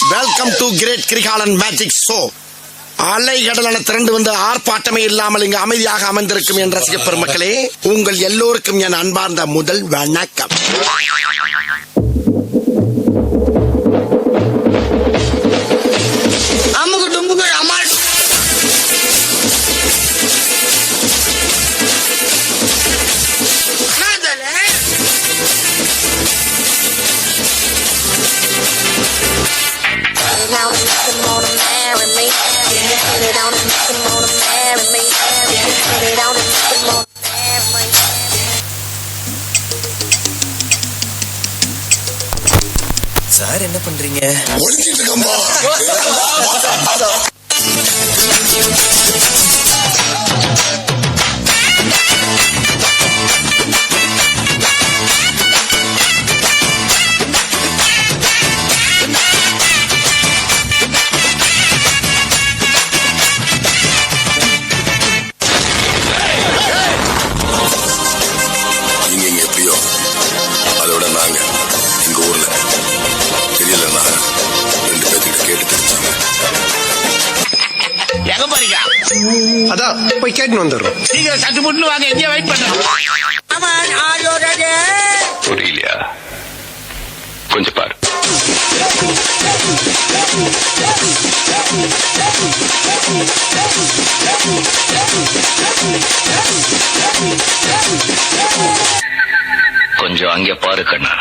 Welcome to great Kirikalan magic show. அலை கடலான திரண்டு வந்து ஆர்ப்பாட்டமே இல்லாமல் இங்கு அமைதியாக அமர்ந்திருக்கும் என் ரசிக பெருமக்களே, உங்கள் எல்லோருக்கும் என் அன்பார்ந்த முதல் வணக்கம். சார் என்ன பண்றீங்க? அதான் போய் கேட்டு வந்துடுறோம். சீக்கிரம் சட்டு முட்டு வாங்க, எங்கேயே வெயிட் பண்றோம். புரியலையா? கொஞ்சம் பாரு. கொஞ்சம் அங்கே பாரு கண்ணா.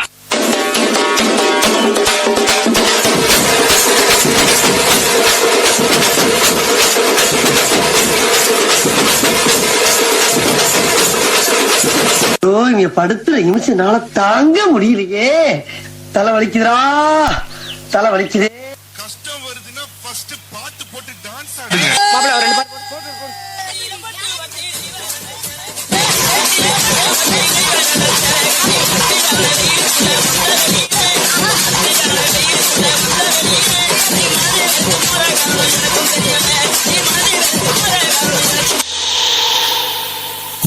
இங்க படுத்துற நிமிஷம்னால தாங்க முடியலையே. தலை வலிக்குதுரா, தலை வலிக்குதே. கஷ்டம் வருதுன்னா ஃபர்ஸ்ட் பாட்டு போட்டு டான்ஸ் ஆடுங்க.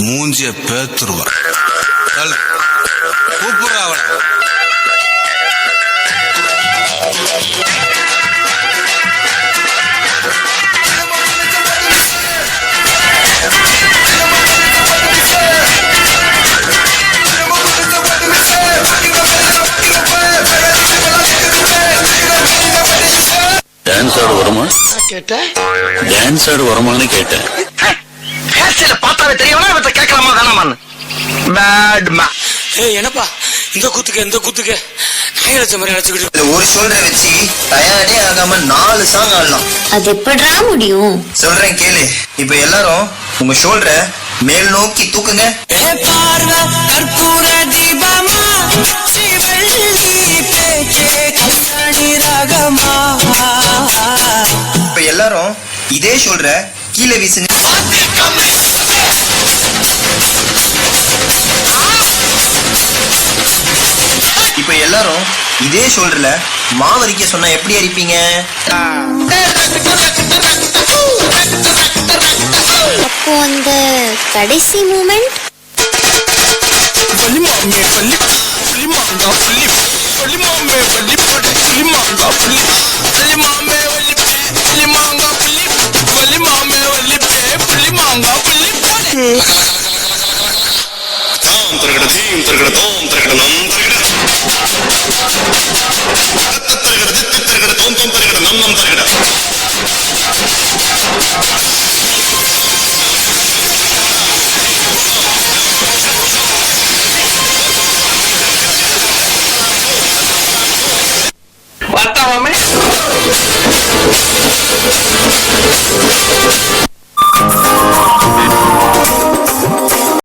மூஞ்சிய பேத்துருவா கூப்பிடுற அவள. டான்ஸ் ஆடு வருமா கேட்டேன். டான்ஸ் ஆடு வருமானு கேட்டேன். பார்த்தாவே தெரியவனா இவற்றை கேட்கலாமா வேணாமான்னு. பேட்மா என்னப்பா இந்த கூத்துக்கு ஒரு ஷோல்டரை வச்சு டயர்டே ஆகாம 4 சாங் ஆடலாம். அது எப்படா முடியும்? சொல்றேன் கேளு. இப்ப எல்லாரும் உங்க ஷோல்டரை மேல் நோக்கி தூக்குங்க. இப்ப எல்லாரும் இதே ஷோல்டரை கீழே வீசுங்க. இப்ப எல்லாரும் இதே ஷோல்டர்ல மாவரிக்க சொன்னா எப்படி அரிப்பீங்க? அப்போ அந்த கடைசி மூமெண்ட் வார்த்தாமே